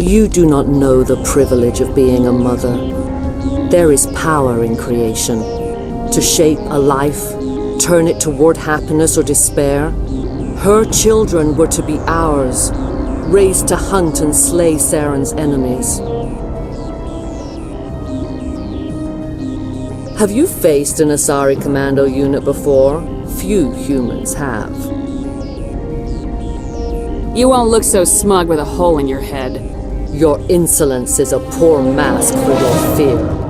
You do not know the privilege of being a mother. There is power in creation. To shape a life, turn it toward happiness or despair. Her children were to be ours, raised to hunt and slay Saren's enemies. Have you faced an Asari commando unit before? Few humans have. You won't look so smug with a hole in your head. Your insolence is a poor mask for your fear.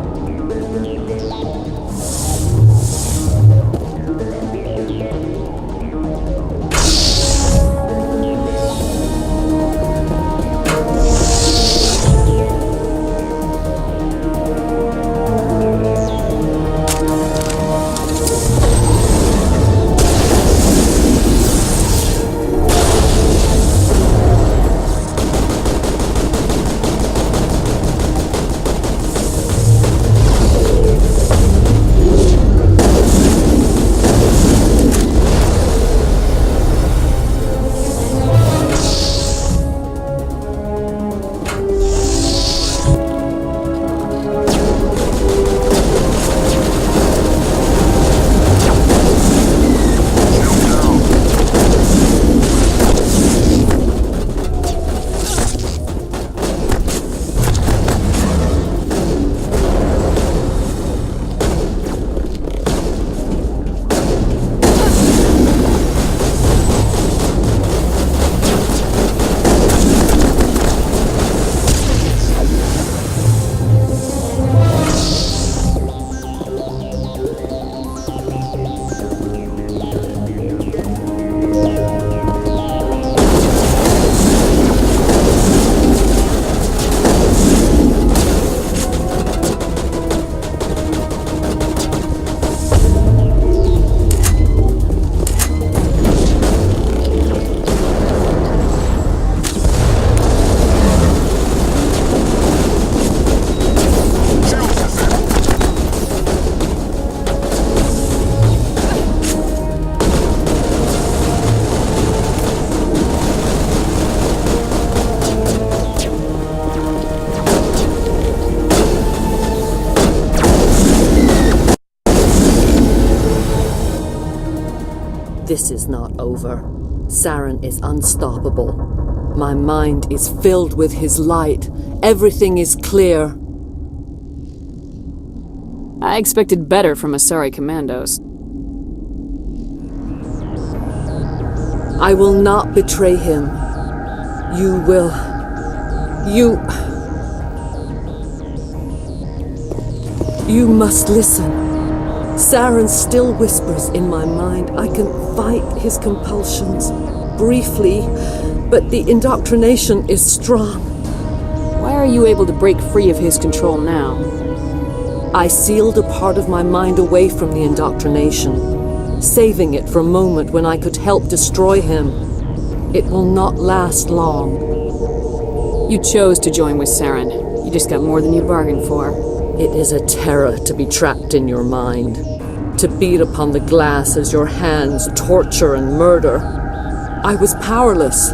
This is not over. Saren is unstoppable. My mind is filled with his light. Everything is clear. I expected better from Asari commandos. I will not betray him. You will. You must listen. Saren still whispers in my mind. I can fight his compulsions, briefly, but the indoctrination is strong. Why are you able to break free of his control now? I sealed a part of my mind away from the indoctrination, saving it for a moment when I could help destroy him. It will not last long. You chose to join with Saren. You just got more than you bargained for. It is a terror to be trapped in your mind, to beat upon the glass as your hands torture and murder. I was powerless,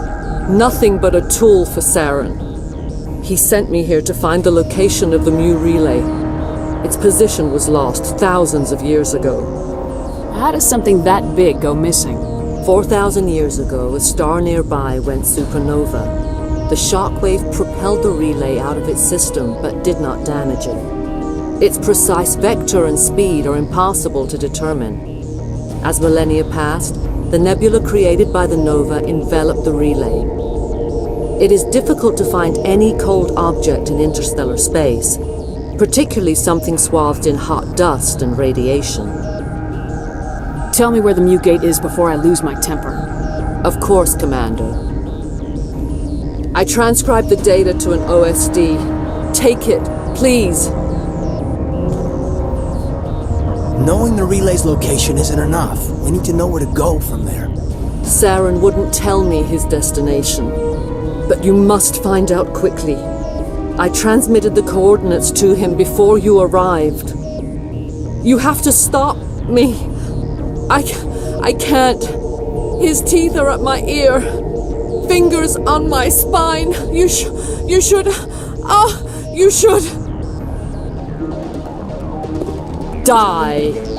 nothing but a tool for Saren. He sent me here to find the location of the Mu relay. Its position was lost thousands of years ago. How does something that big go missing? 4,000 years ago, a star nearby went supernova. The shockwave propelled the relay out of its system, but did not damage it. Its precise vector and speed are impossible to determine. As millennia passed, the nebula created by the nova enveloped the relay. It is difficult to find any cold object in interstellar space, particularly something swathed in hot dust and radiation. Tell me where the Mu Gate is before I lose my temper. Of course, Commander. I transcribed the data to an OSD. Take it, please. Knowing the relay's location isn't enough. We need to know where to go from there. Saren wouldn't tell me his destination, but you must find out quickly. I transmitted the coordinates to him before you arrived. You have to stop me. I can't. His teeth are at my ear. fingers on my spine. You should... you should... die.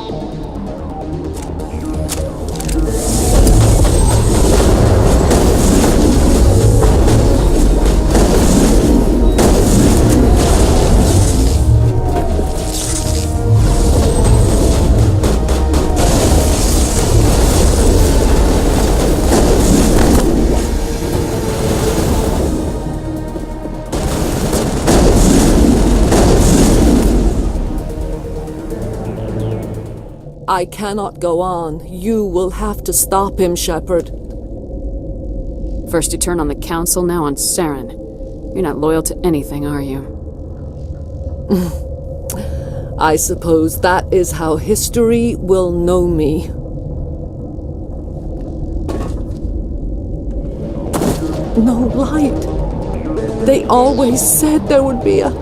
I cannot go on. You will have to stop him, Shepard. First you turn on the Council, now on Saren. You're not loyal to anything, are you? I suppose that is how history will know me. No light. They always said there would be a...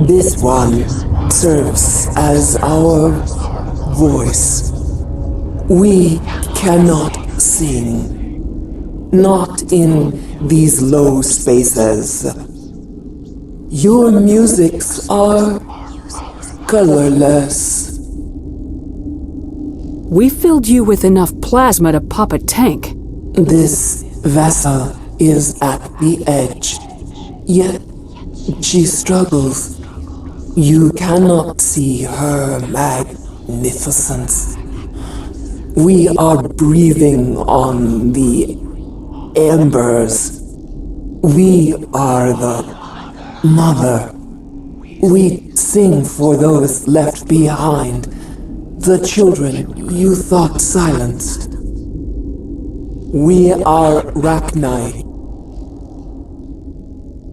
This one serves as our voice. We cannot sing. Not in these low spaces. Your musics are colorless. We filled you with enough plasma to pop a tank. This vessel is at the edge. Yet she struggles. You cannot see her magnificence. We are breathing on the embers. We are the mother. We sing for those left behind, the children you thought silenced. We are Rachni.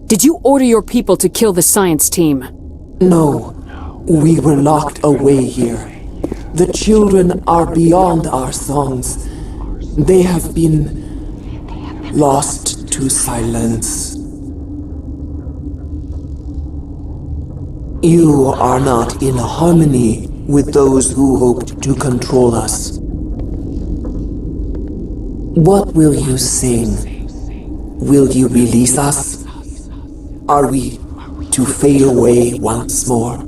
Did you order your people to kill the science team? No, we were locked away here. The children are beyond our songs. They have been lost to silence. You are not in harmony with those who hoped to control us. What will you sing? Will you release us? Are we to fade away once more?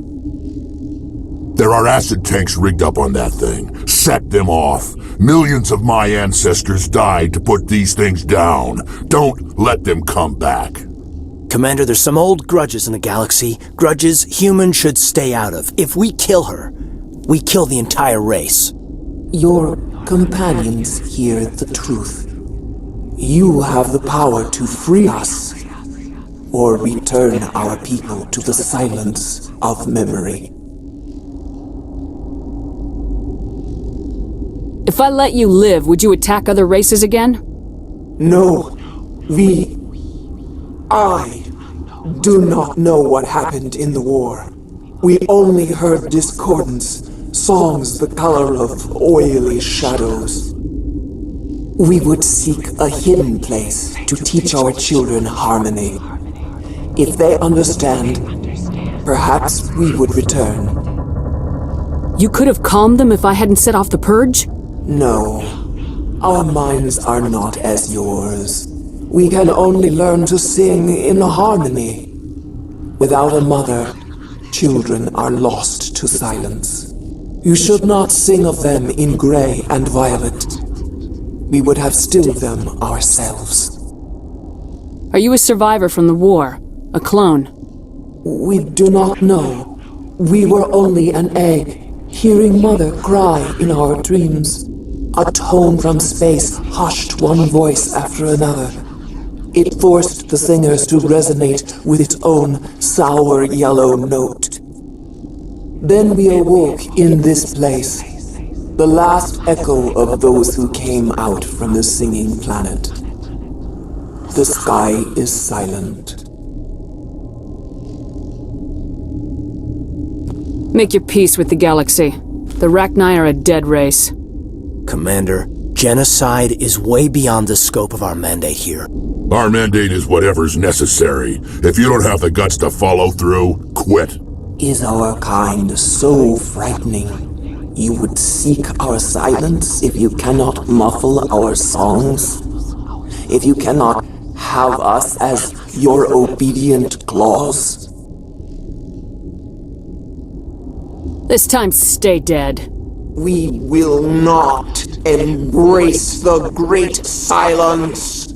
There are acid tanks rigged up on that thing. Set them off. Millions of my ancestors died to put these things down. Don't let them come back. Commander, there's some old grudges in the galaxy. Grudges humans should stay out of. If we kill her, we kill the entire race. Your companions hear the truth. You have the power to free us, or return our people to the silence of memory. If I let you live, would you attack other races again? No, I do not know what happened in the war. We only heard discordance, songs the color of oily shadows. We would seek a hidden place to teach our children harmony. If they understand, perhaps we would return. You could have calmed them if I hadn't set off the purge? No, our minds are not as yours. We can only learn to sing in harmony. Without a mother, children are lost to silence. You should not sing of them in gray and violet. we would have stilled them ourselves. Are you a survivor from the war? A clone? We do not know. We were only an egg, hearing Mother cry in our dreams. A tone from space hushed one voice after another. It forced the singers to resonate with its own sour yellow note. Then we awoke in this place, the last echo of those who came out from the singing planet. The sky is silent. Make your peace with the galaxy. The Rachni are a dead race. Commander, genocide is way beyond the scope of our mandate here. Our mandate is whatever's necessary. If you don't have the guts to follow through, quit. Is our kind so frightening? You would seek our silence if you cannot muffle our songs? If you cannot have us as your obedient claws? This time, stay dead. We will not embrace the great silence.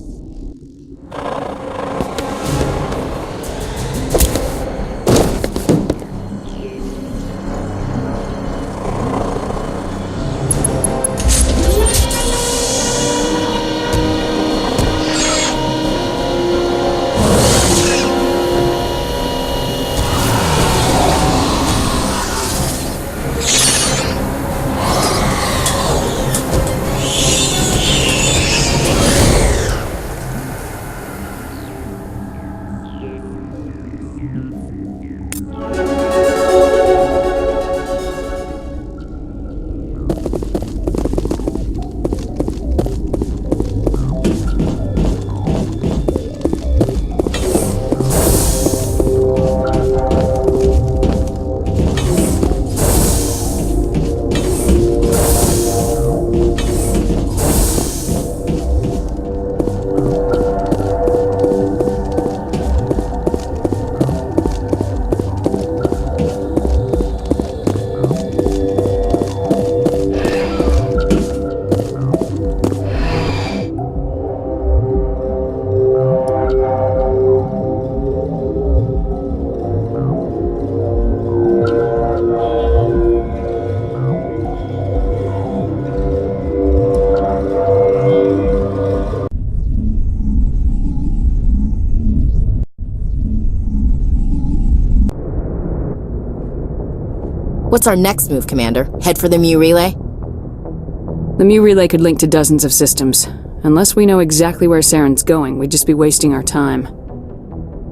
What's our next move, Commander? Head for the Mu Relay? The Mu Relay could link to dozens of systems. Unless we know exactly where Saren's going, we'd just be wasting our time.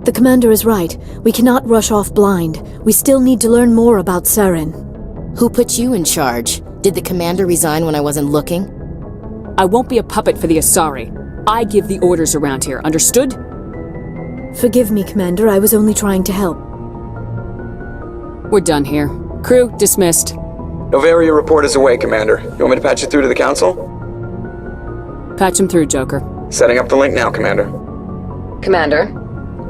The Commander is right. We cannot rush off blind. We still need to learn more about Saren. Who put you in charge? Did the Commander resign when I wasn't looking? I won't be a puppet for the Asari. I give the orders around here, understood? Forgive me, Commander. I was only trying to help. We're done here. Crew, dismissed. Novaria report is away, Commander. You want me to patch you through to the Council? Patch him through, Joker. Setting up the link now, Commander. Commander,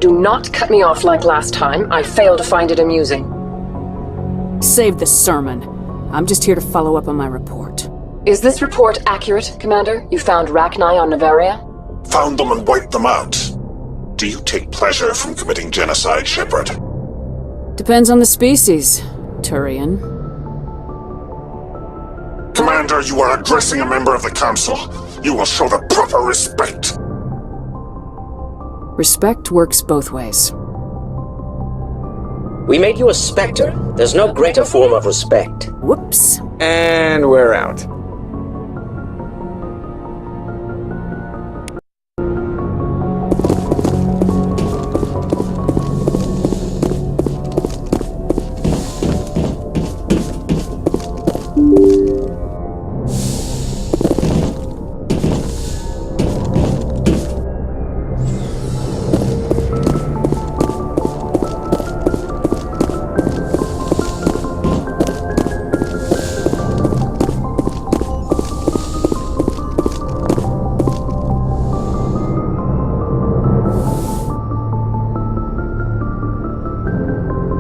do not cut me off like last time. I fail to find it amusing. Save the sermon. I'm just here to follow up on my report. Is this report accurate, Commander? You found Rachni on Novaria? Found them and wiped them out. Do you take pleasure from committing genocide, Shepard? Depends on the species, Turian. Commander, you are addressing a member of the Council. You will show the proper respect. Respect works both ways. We made you a Spectre. There's no greater form of respect. Whoops. And we're out.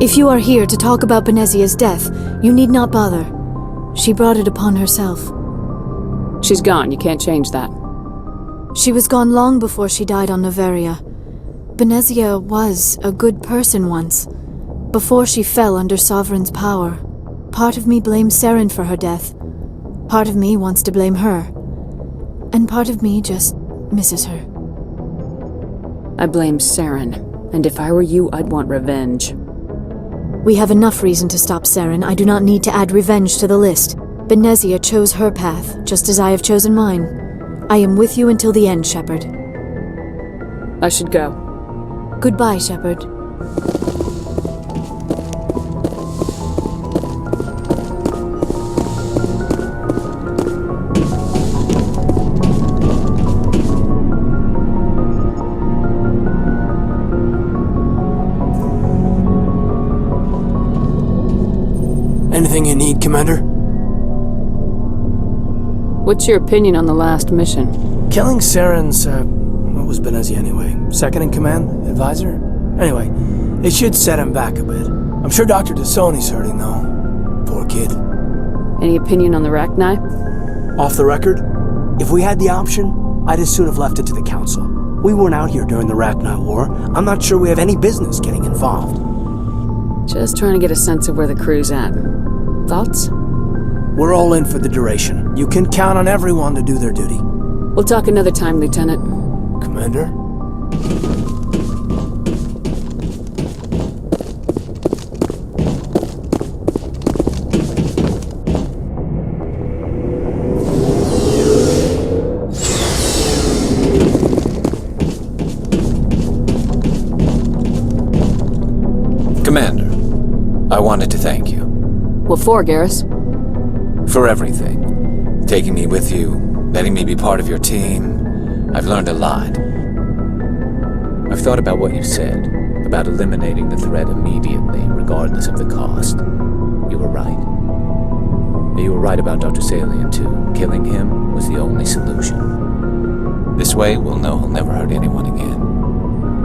If you are here to talk about Benezia's death, you need not bother. She brought it upon herself. She's gone, you can't change that. She was gone long before she died on Noveria. Benezia was a good person once, before she fell under Sovereign's power. Part of me blames Saren for her death. Part of me wants to blame her. And part of me just misses her. I blame Saren, and if I were you, I'd want revenge. We have enough reason to stop Saren. I do not need to add revenge to the list. Benezia chose her path, just as I have chosen mine. I am with you until the end, Shepard. I should go. Goodbye, Shepard. Anything you need, Commander? What's your opinion on the last mission? Killing Saren's, what was Benezia anyway? Second in command? Advisor? Anyway, it should set him back a bit. I'm sure Dr. Dasoni's hurting, though. Poor kid. Any opinion on the Rachni? Off the record, if we had the option, I'd as soon have left it to the Council. We weren't out here during the Rachni War. I'm not sure we have any business getting involved. Just trying to get a sense of where the crew's at. Thoughts? We're all in for the duration. You can count on everyone to do their duty. We'll talk another time, Lieutenant. Commander? Commander, I wanted to thank you. What for, Garrus? For everything. Taking me with you, letting me be part of your team. I've learned a lot. I've thought about what you said, about eliminating the threat immediately, regardless of the cost. You were right. You were right about Dr. Salian, too. Killing him was the only solution. This way, we'll know he'll never hurt anyone again.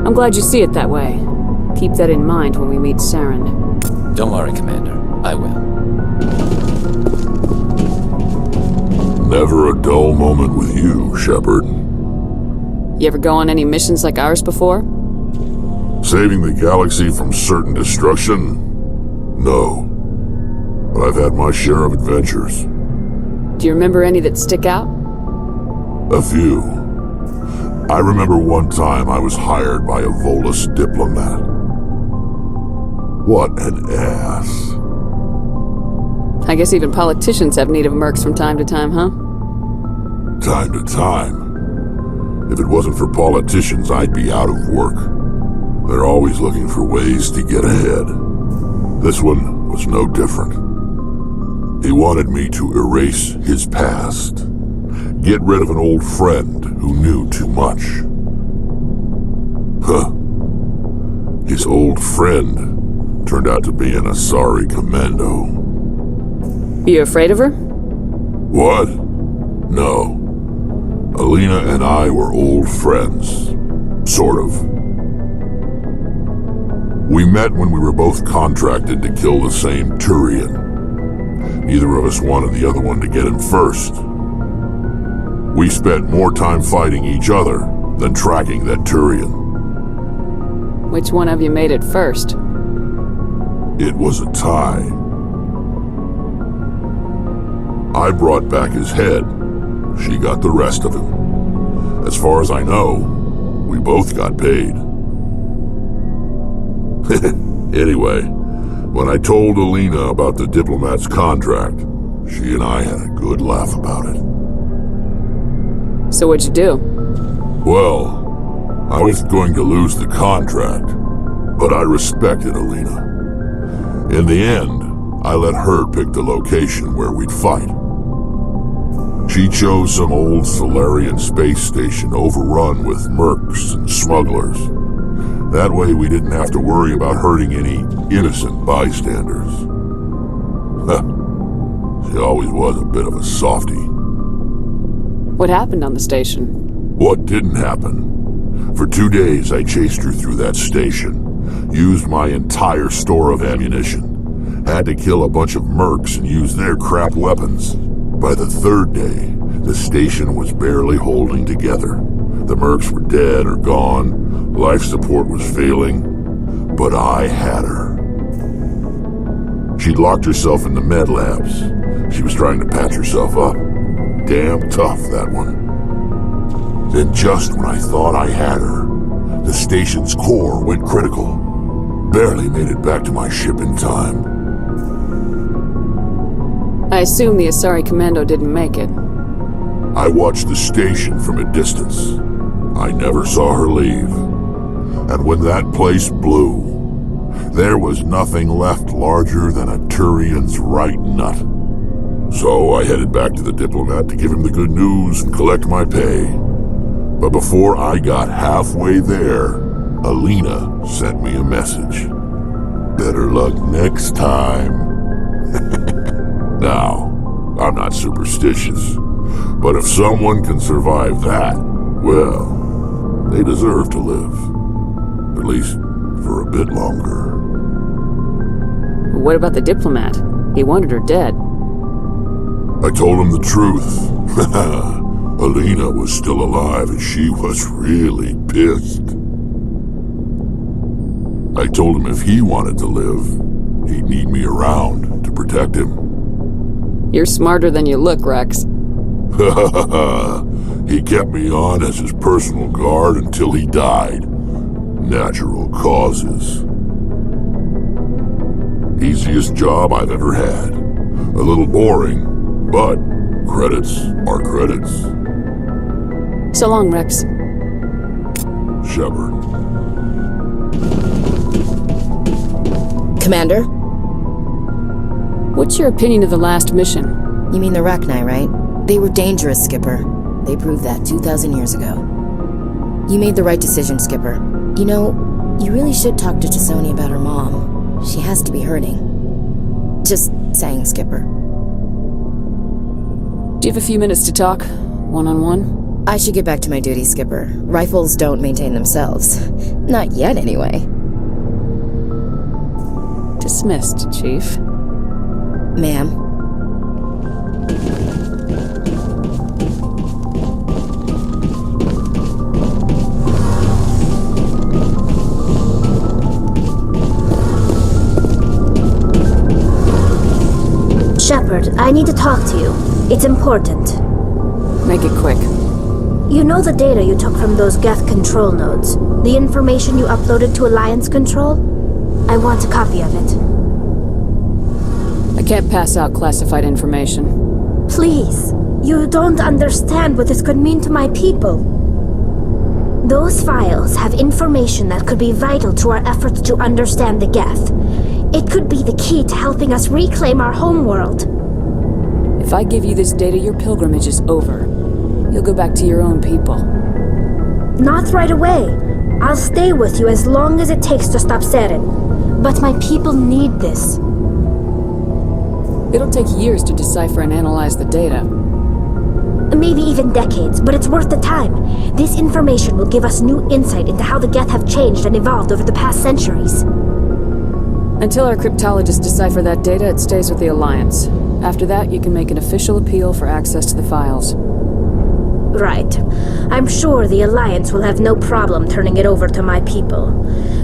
I'm glad you see it that way. Keep that in mind when we meet Saren. Don't worry, Commander. I will. Never a dull moment with you, Shepard. You ever go on any missions like ours before? Saving the galaxy from certain destruction? No. But I've had my share of adventures. Do you remember any that stick out? A few. I remember one time I was hired by a Volus diplomat. What an ass. I guess even politicians have need of mercs from time to time, huh? Time to time. If it wasn't for politicians, I'd be out of work. They're always looking for ways to get ahead. This one was no different. He wanted me to erase his past. Get rid of an old friend who knew too much. Huh. His old friend turned out to be an Asari commando. You afraid of her? What? No. Alina and I were old friends. Sort of. We met when we were both contracted to kill the same Turian. Neither of us wanted the other one to get him first. We spent more time fighting each other than tracking that Turian. Which one of you made it first? It was a tie. I brought back his head. She got the rest of him. As far as I know, we both got paid. Anyway, when I told Alina about the diplomat's contract, she and I had a good laugh about it. So what'd you do? Well, I was going to lose the contract, but I respected Alina. In the end, I let her pick the location where we'd fight. She chose some old Solarian space station overrun with mercs and smugglers. That way we didn't have to worry about hurting any innocent bystanders. She always was a bit of a softie. What happened on the station? What didn't happen? For 2 days I chased her through that station, used my entire store of ammunition, had to kill a bunch of mercs and use their crap weapons. By the 3rd day, The station was barely holding together. The mercs were dead or gone, life support was failing, but I had her. She'd locked herself in the med labs. She was trying to patch herself up. Damn tough, that one. Then just when I thought I had her, the station's core went critical. Barely made it back to my ship in time. I assume the Asari Commando didn't make it. I watched the station from a distance. I never saw her leave. And when that place blew, there was nothing left larger than a Turian's right nut. So I headed back to the diplomat to give him the good news and collect my pay. But before I got halfway there, Alina sent me a message. Better luck next time. Now, I'm not superstitious, but if someone can survive that, well, they deserve to live. At least for a bit longer. What about the diplomat? He wanted her dead. I told him the truth. Alina was still alive and she was really pissed. I told him if he wanted to live, he'd need me around to protect him. You're smarter than you look, Rex. He kept me on as his personal guard until he died. Natural causes. Easiest job I've ever had. A little boring, but credits are credits. So long, Rex. Shepard. Commander? What's your opinion of the last mission? You mean the Rachni, right? They were dangerous, Skipper. They proved that 2,000 years ago. You made the right decision, Skipper. You know, you really should talk to T'Soni about her mom. She has to be hurting. Just saying, Skipper. Do you have a few minutes to talk? One-on-one? I should get back to my duty, Skipper. Rifles don't maintain themselves. Not yet, anyway. Dismissed, Chief. Ma'am. Shepard, I need to talk to you. It's important. Make it quick. You know the data you took from those Geth control nodes? The information you uploaded to Alliance Control? I want a copy of it. I can't pass out classified information. Please. You don't understand what this could mean to my people. Those files have information that could be vital to our efforts to understand the Geth. It could be the key to helping us reclaim our homeworld. If I give you this data, your pilgrimage is over. You'll go back to your own people. Not right away. I'll stay with you as long as it takes to stop Seren. But my people need this. It'll take years to decipher and analyze the data. Maybe even decades, but it's worth the time. This information will give us new insight into how the Geth have changed and evolved over the past centuries. Until our cryptologists decipher that data, it stays with the Alliance. After that, you can make an official appeal for access to the files. Right. I'm sure the Alliance will have no problem turning it over to my people.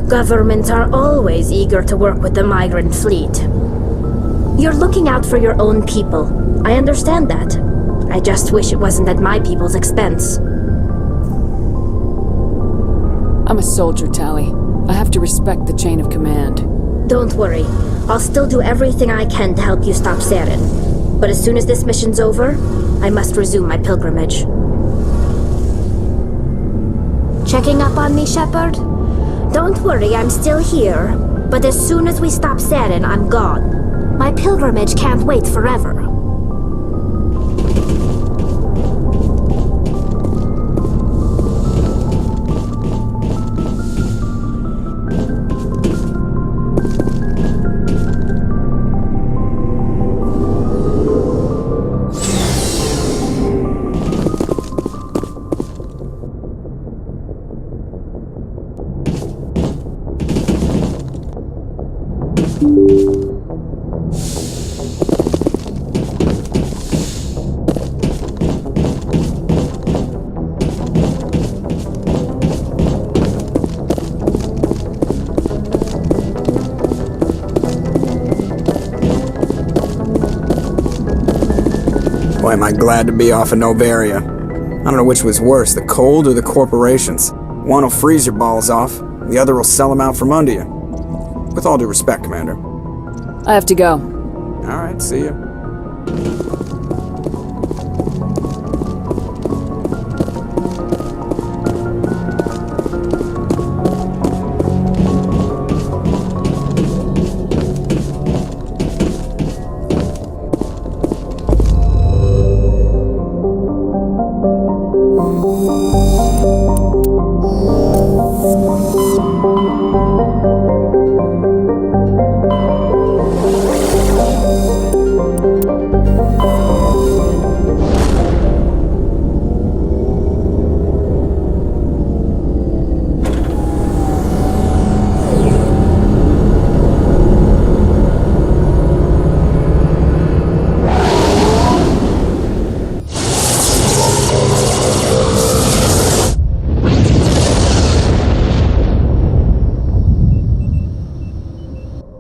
Governments are always eager to work with the migrant fleet. You're looking out for your own people. I understand that. I just wish it wasn't at my people's expense. I'm a soldier, Tali. I have to respect the chain of command. Don't worry. I'll still do everything I can to help you stop Seren. But as soon as this mission's over, I must resume my pilgrimage. Checking up on me, Shepard? Don't worry, I'm still here. But as soon as we stop Seren, I'm gone. My pilgrimage can't wait forever. not glad to be off of Novaria. I don't know which was worse, the cold or the corporations. One will freeze your balls off, the other will sell them out from under you. With all due respect, Commander. I have to go. Alright, see ya.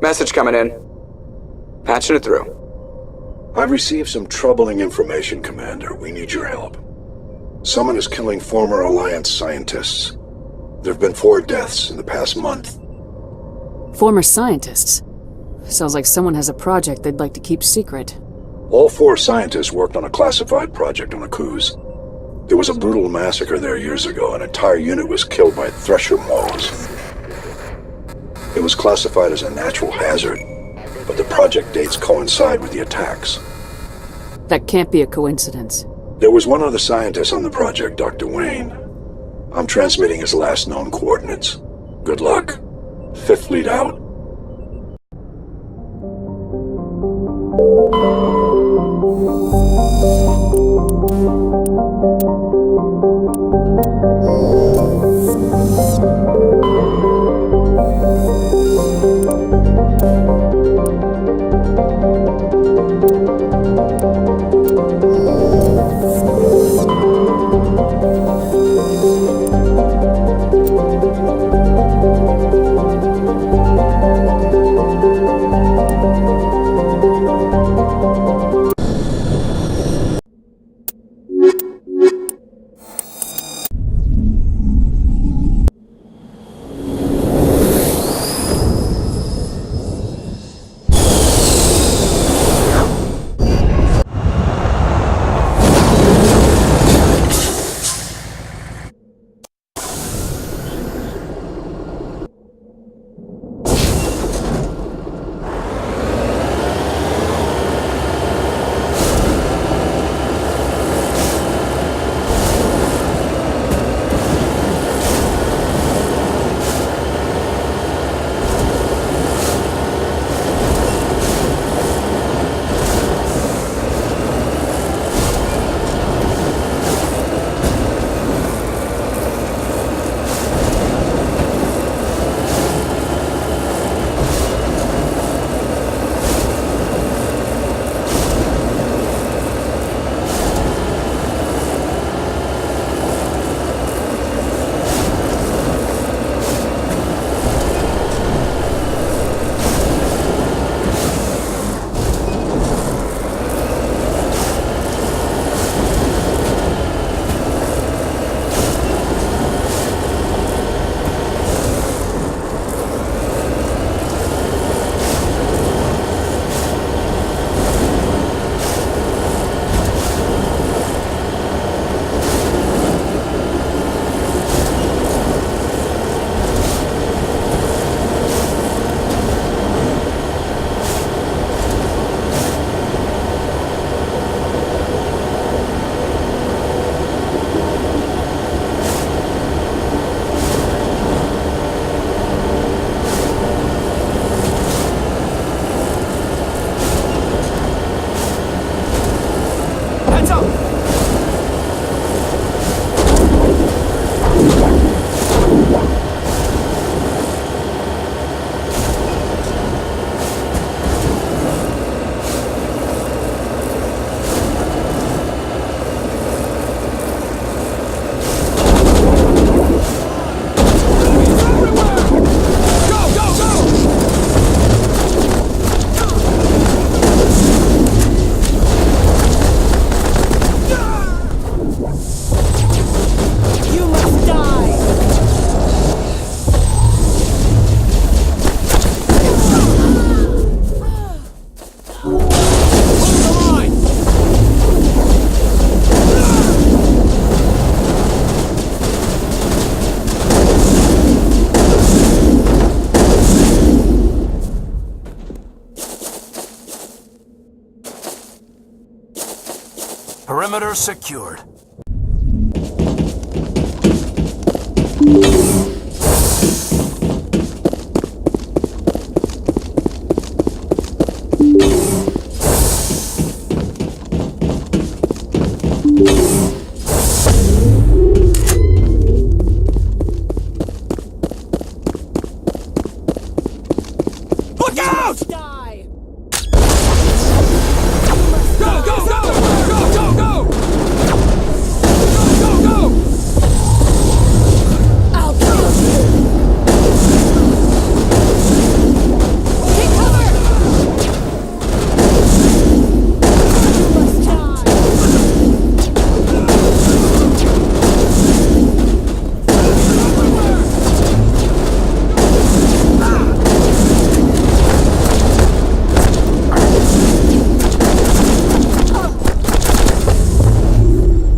Message coming in. Patching it through. I've received some troubling information, Commander. We need your help. Someone is killing former Alliance scientists. There have been 4 deaths in the past month. Former scientists? Sounds like someone has a project they'd like to keep secret. All 4 scientists worked on a classified project on Akuz. There was a brutal massacre there years ago. An entire unit was killed by Thresher moles. It was classified as a natural hazard, but the project dates coincide with the attacks. That can't be a coincidence. There was one other scientist on the project, Dr. Wayne. I'm transmitting his last known coordinates. Good luck. 5th Fleet out. Sector secured. Look out! Die! Go, go, go! Go, go, go! Go, go, go! I'll kill you! Take cover! You must die!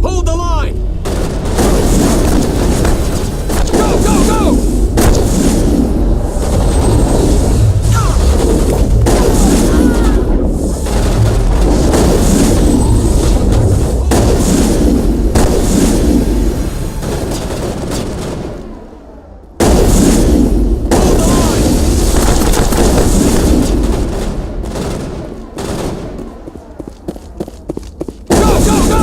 Hold the line! Go, go, go! Go, go, go!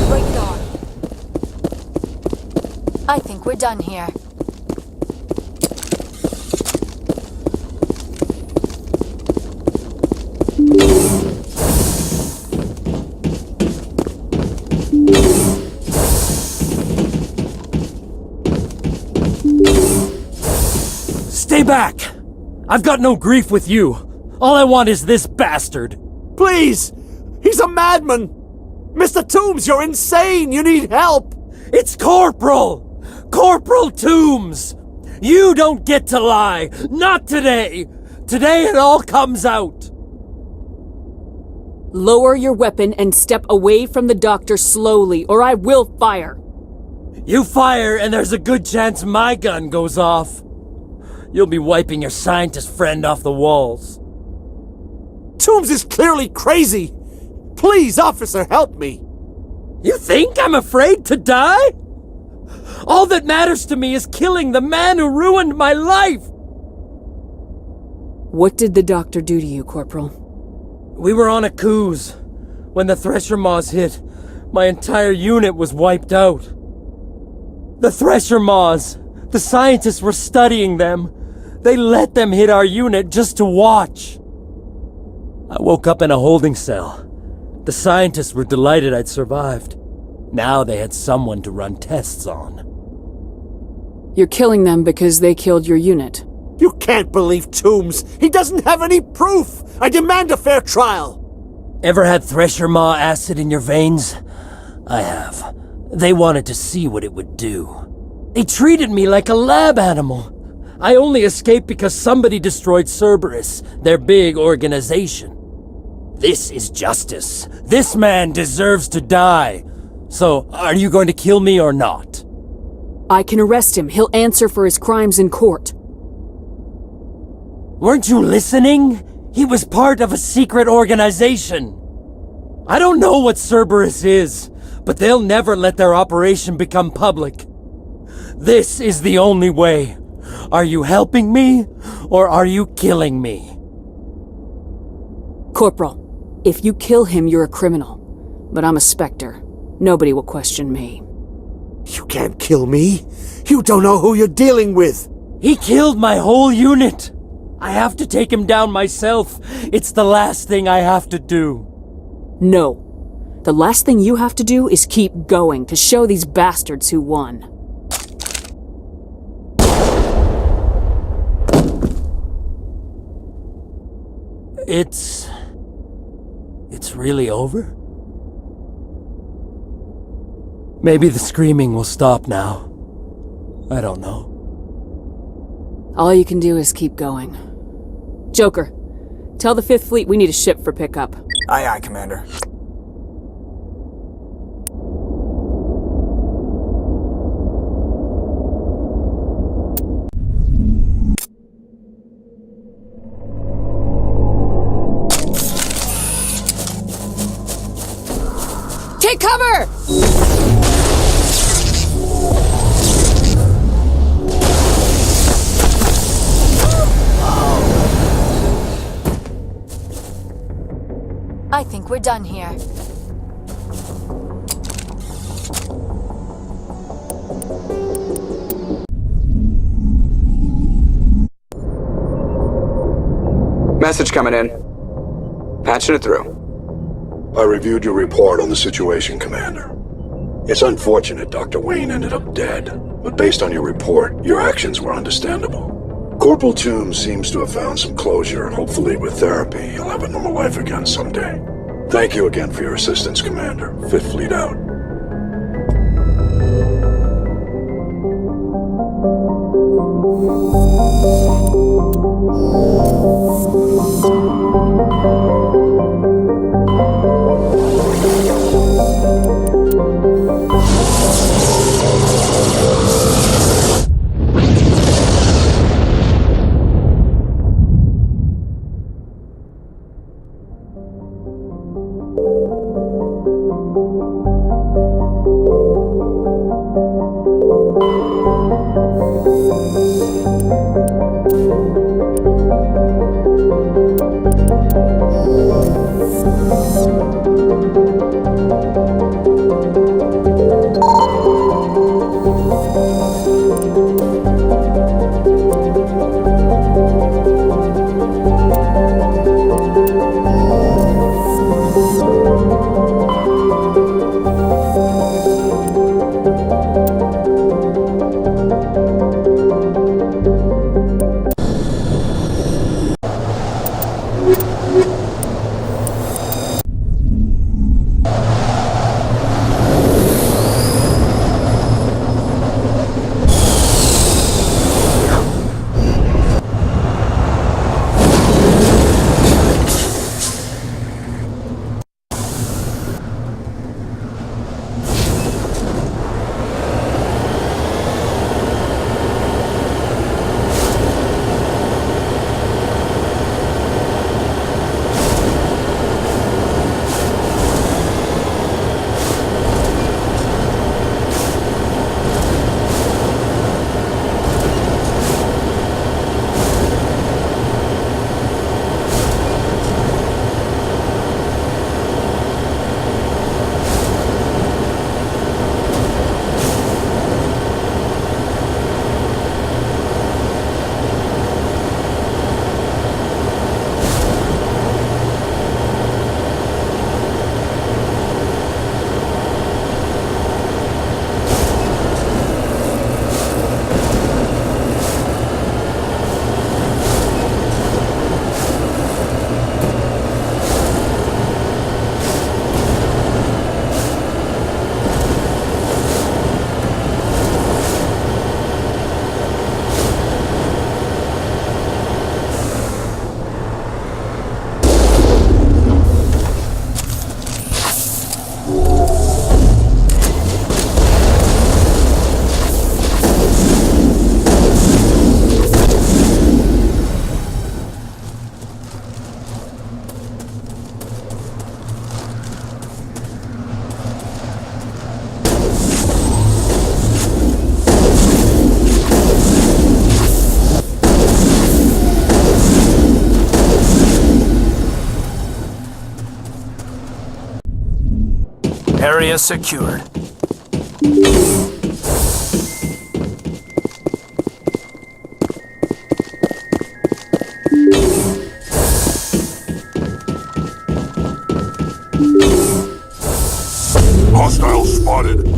Bring it on. I think we're done here. Stay back! I've got no grief with you. All I want is this bastard. Please! He's a madman! Mr. Toombs, you're insane! You need help! It's Corporal! Corporal Toombs! You don't get to lie! Not today! Today it all comes out! Lower your weapon and step away from the doctor slowly, or I will fire. You fire and there's a good chance my gun goes off. You'll be wiping your scientist friend off the walls. Toombs is clearly crazy! Please, officer, help me! You think I'm afraid to die? All that matters to me is killing the man who ruined my life! What did the doctor do to you, Corporal? We were on a cruise. When the Thresher Maws hit, my entire unit was wiped out. The Thresher Maws! The scientists were studying them. They let them hit our unit just to watch. I woke up in a holding cell. The scientists were delighted I'd survived. Now they had someone to run tests on. You're killing them because they killed your unit. You can't believe Toombs! He doesn't have any proof! I demand a fair trial! Ever had Thresher Maw acid in your veins? I have. They wanted to see what it would do. They treated me like a lab animal. I only escaped because somebody destroyed Cerberus, their big organization. This is justice. This man deserves to die. So, are you going to kill me or not? I can arrest him. He'll answer for his crimes in court. Weren't you listening? He was part of a secret organization. I don't know what Cerberus is, but they'll never let their operation become public. This is the only way. Are you helping me, or are you killing me? Corporal, if you kill him, you're a criminal. But I'm a Spectre. Nobody will question me. You can't kill me. You don't know who you're dealing with. He killed my whole unit. I have to take him down myself. It's the last thing I have to do. No. The last thing you have to do is keep going to show these bastards who won. It's really over? Maybe the screaming will stop now. I don't know. All you can do is keep going. Joker, tell the 5th Fleet we need a ship for pickup. Aye, aye, Commander. cover! I think we're done here. Message coming in. Patching it through. I reviewed your report on the situation, Commander. It's unfortunate Dr. Wayne ended up dead, but based on your report, your actions were understandable. Corporal Toombs seems to have found some closure. Hopefully with therapy, he'll have a normal life again someday. Thank you again for your assistance, Commander. Fifth Fleet out. Area secured. Hostiles spotted.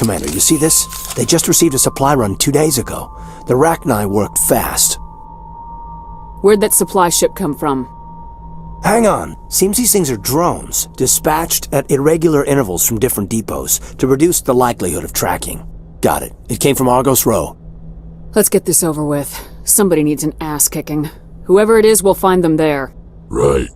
Commander, you see this? They just received a supply run 2 days ago. The Rachni worked fast. Where'd that supply ship come from? Hang on. Seems these things are drones, dispatched at irregular intervals from different depots to reduce the likelihood of tracking. Got it. It came from Argos Row. Let's get this over with. Somebody needs an ass kicking. Whoever it is, we'll find them there. Right.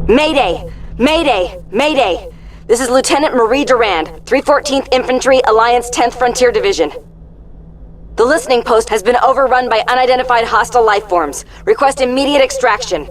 Mayday! Mayday! Mayday! This is Lieutenant Marie Durand, 314th Infantry, Alliance 10th Frontier Division. The listening post has been overrun by unidentified hostile life forms. Request immediate extraction.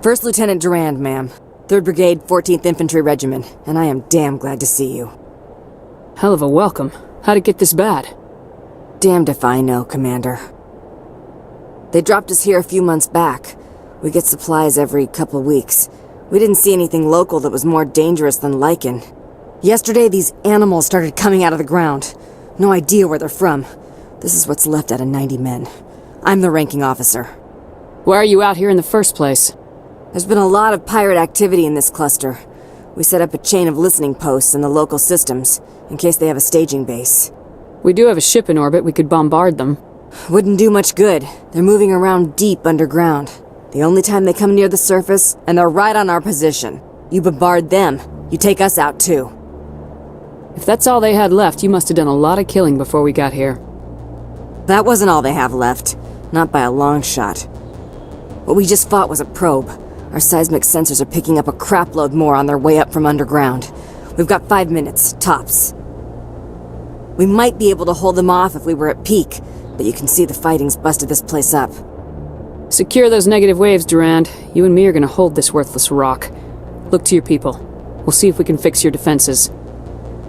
First Lieutenant Durand, ma'am. 3rd Brigade, 14th Infantry Regiment, and I am damn glad to see you. Hell of a welcome. How'd it get this bad? Damned if I know, Commander. They dropped us here a few months back. We get supplies every couple weeks. We didn't see anything local that was more dangerous than lichen. Yesterday, these animals started coming out of the ground. No idea where they're from. This is what's left out of 90 men. I'm the ranking officer. Why are you out here in the first place? There's been a lot of pirate activity in this cluster. We set up a chain of listening posts in the local systems, in case they have a staging base. We do have a ship in orbit. We could bombard them. Wouldn't do much good. They're moving around deep underground. The only time they come near the surface, and they're right on our position. You bombard them, you take us out too. If that's all they had left, you must have done a lot of killing before we got here. That wasn't all they have left. Not by a long shot. What we just fought was a probe. Our seismic sensors are picking up a crapload more on their way up from underground. We've got 5 minutes, tops. We might be able to hold them off if we were at peak, but you can see the fighting's busted this place up. Secure those negative waves, Durand. You and me are gonna hold this worthless rock. Look to your people. We'll see if we can fix your defenses.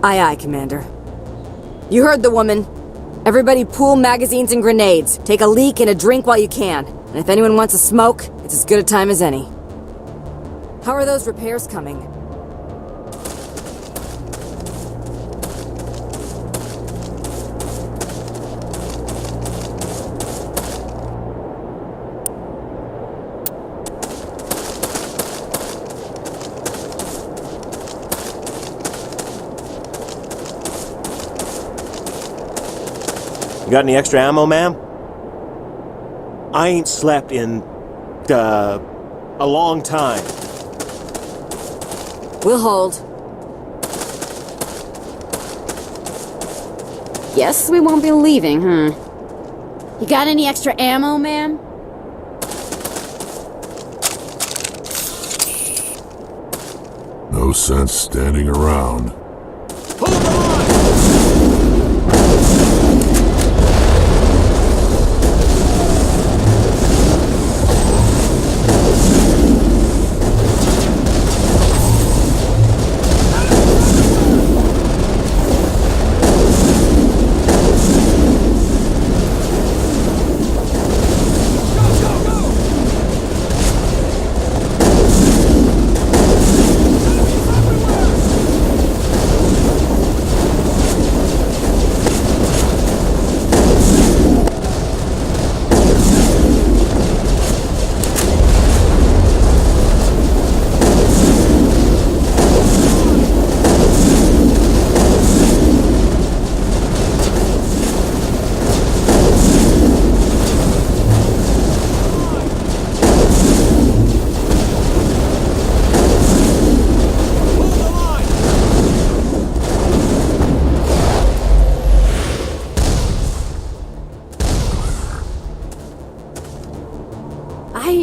Aye, aye, Commander. You heard the woman. Everybody pool magazines and grenades. Take a leak and a drink while you can. And if anyone wants a smoke, it's as good a time as any. How are those repairs coming? You got any extra ammo, ma'am? I ain't slept in, a long time. We'll hold. Guess we won't be leaving, huh? You got any extra ammo, ma'am? No sense standing around.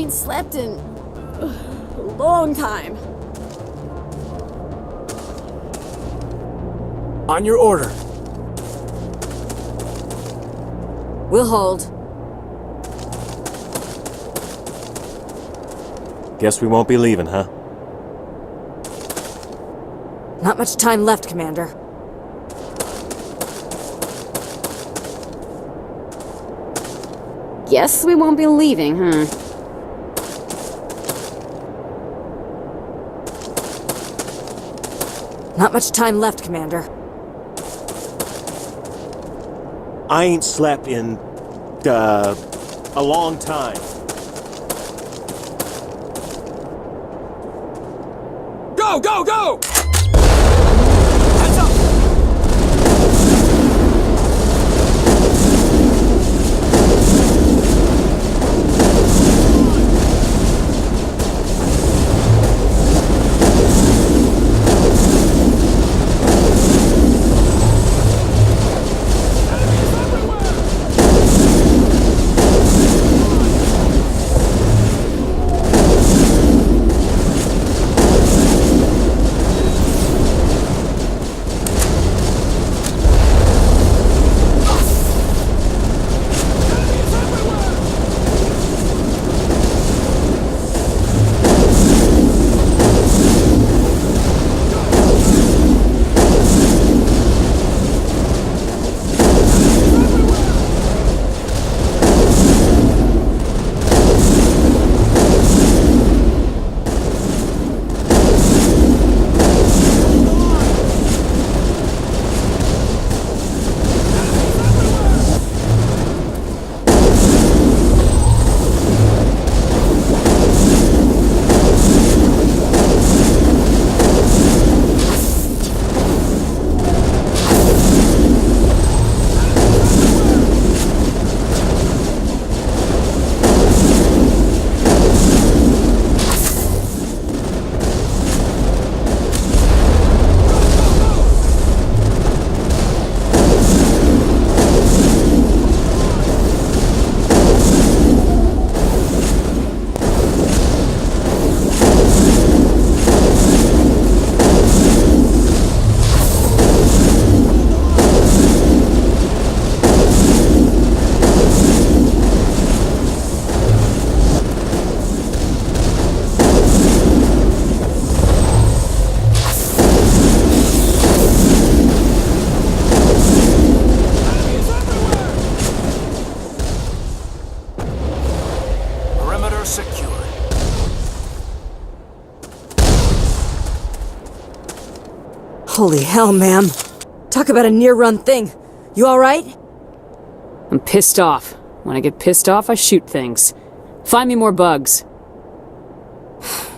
Slept in a long time. On your order. We'll hold. Guess we won't be leaving, huh? Not much time left, Commander. Guess we won't be leaving, huh? Not much time left, Commander. I ain't slept in, a long time. Go, go, go! Holy hell, ma'am. Talk about a near-run thing. You alright? I'm pissed off. When I get pissed off, I shoot things. Find me more bugs.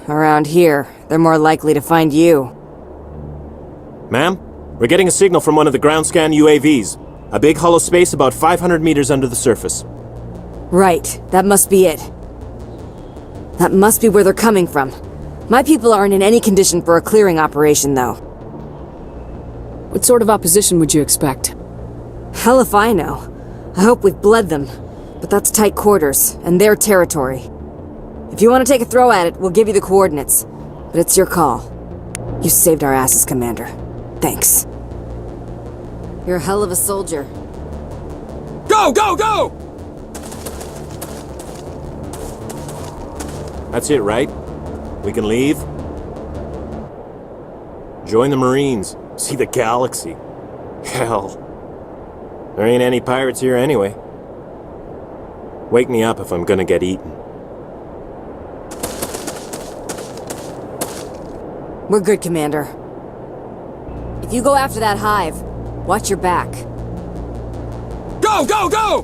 Around here, they're more likely to find you. Ma'am, we're getting a signal from one of the ground scan UAVs. A big hollow space about 500 meters under the surface. Right, that must be it. That must be where they're coming from. My people aren't in any condition for a clearing operation, though. What sort of opposition would you expect? Hell if I know. I hope we've bled them. But that's tight quarters, and their territory. If you want to take a throw at it, we'll give you the coordinates. But it's your call. You saved our asses, Commander. Thanks. You're a hell of a soldier. Go, go, go! That's it, right? We can leave? Join the Marines. See the galaxy. Hell. There ain't any pirates here anyway. Wake me up if I'm gonna get eaten. We're good, Commander. If you go after that hive, watch your back. Go, go, go!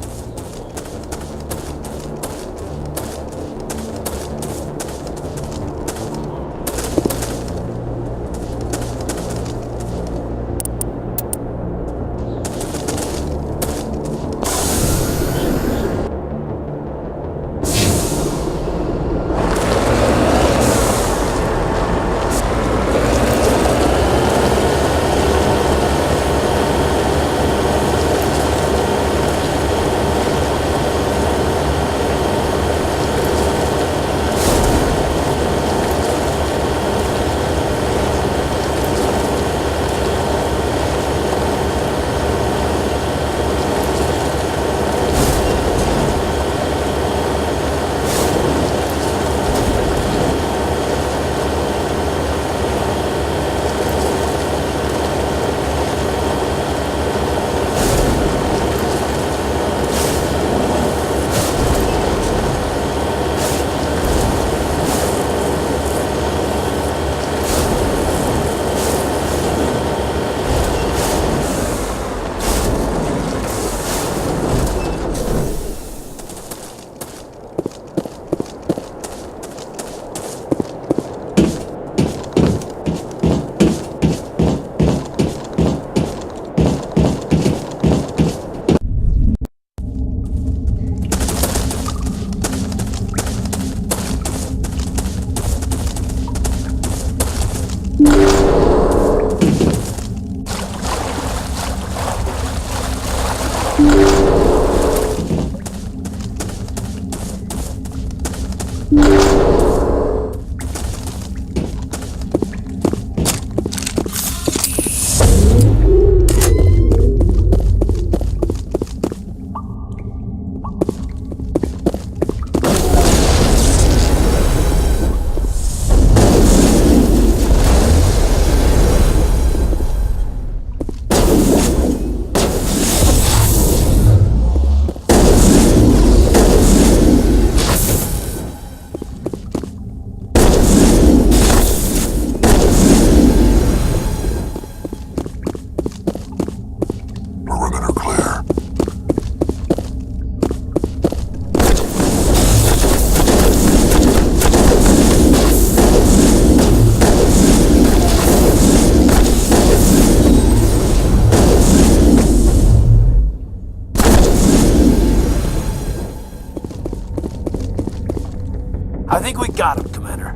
I think we got him, Commander.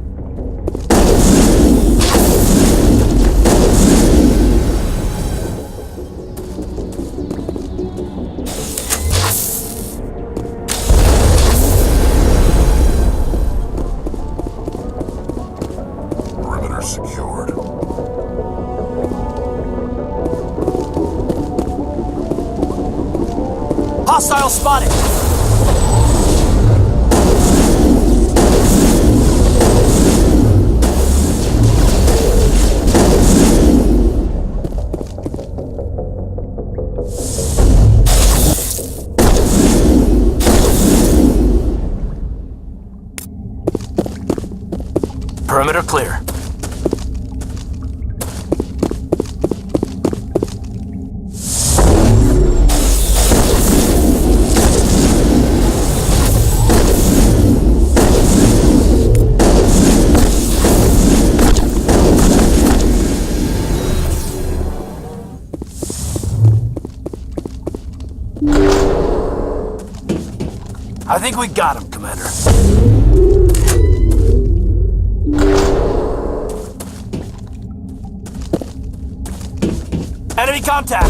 Perimeter secured. Hostile spotted! Perimeter clear. I think we got him, Commander. Enemy contact!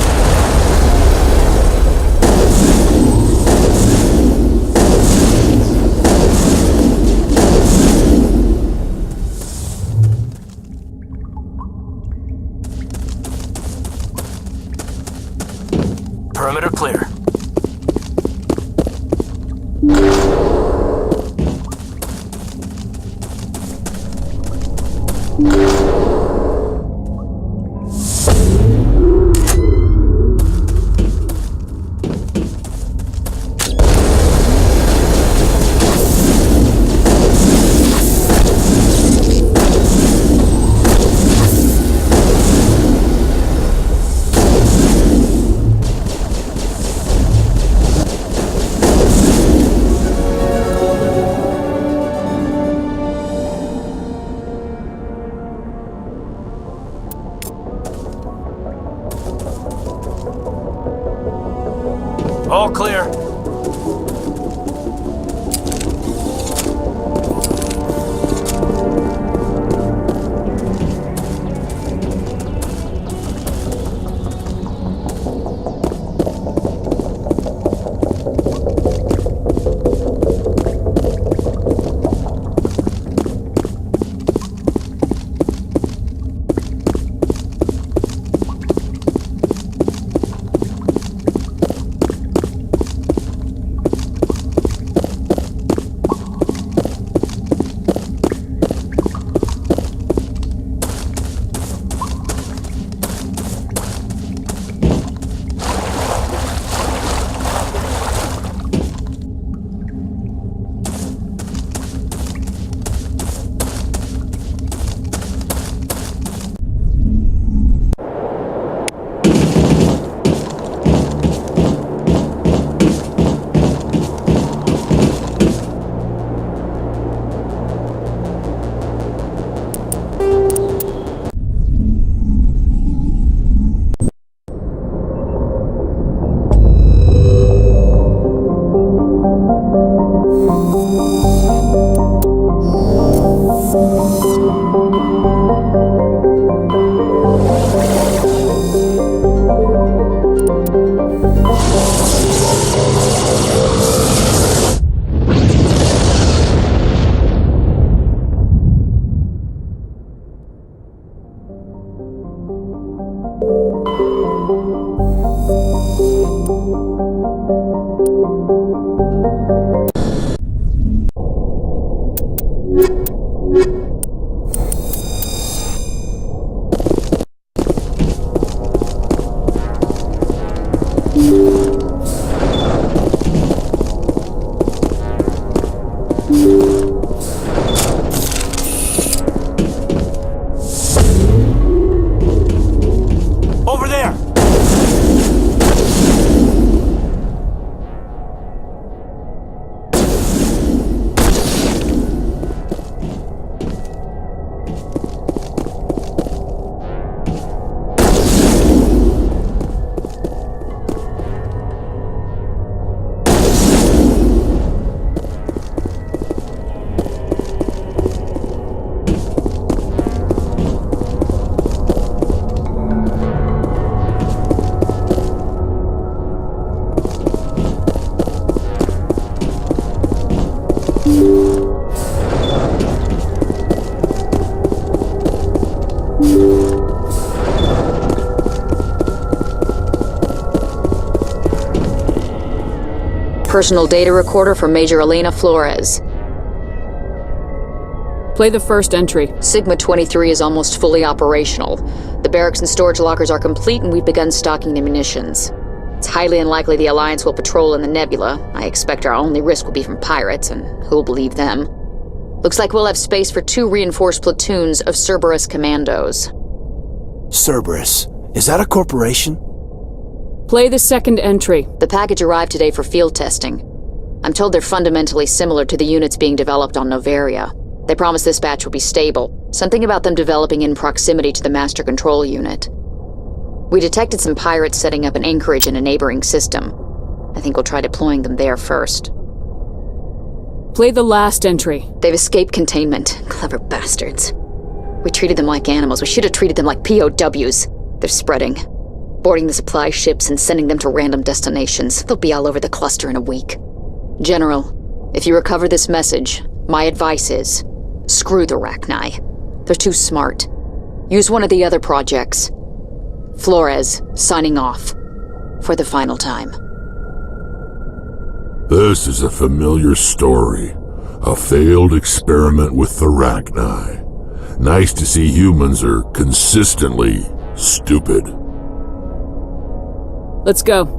Perimeter clear. All clear. Personal data recorder for Major Elena Flores. Play the first entry. Sigma 23 is almost fully operational. The barracks and storage lockers are complete and we've begun stocking the munitions. It's highly unlikely the Alliance will patrol in the nebula. I expect our only risk will be from pirates, and who'll believe them? Looks like we'll have space for 2 reinforced platoons of Cerberus commandos. Cerberus? Is that a corporation? Play the second entry. The package arrived today for field testing. I'm told they're fundamentally similar to the units being developed on Noveria. They promise this batch will be stable. Something about them developing in proximity to the master control unit. We detected some pirates setting up an anchorage in a neighboring system. I think we'll try deploying them there first. Play the last entry. They've escaped containment. Clever bastards. We treated them like animals. We should have treated them like POWs. They're spreading. Boarding the supply ships and sending them to random destinations. They'll be all over the cluster in a week. General, if you recover this message, my advice is, screw the Rachni. They're too smart. Use one of the other projects. Flores, signing off. For the final time. This is a familiar story. A failed experiment with the Rachni. Nice to see humans are consistently stupid. Let's go.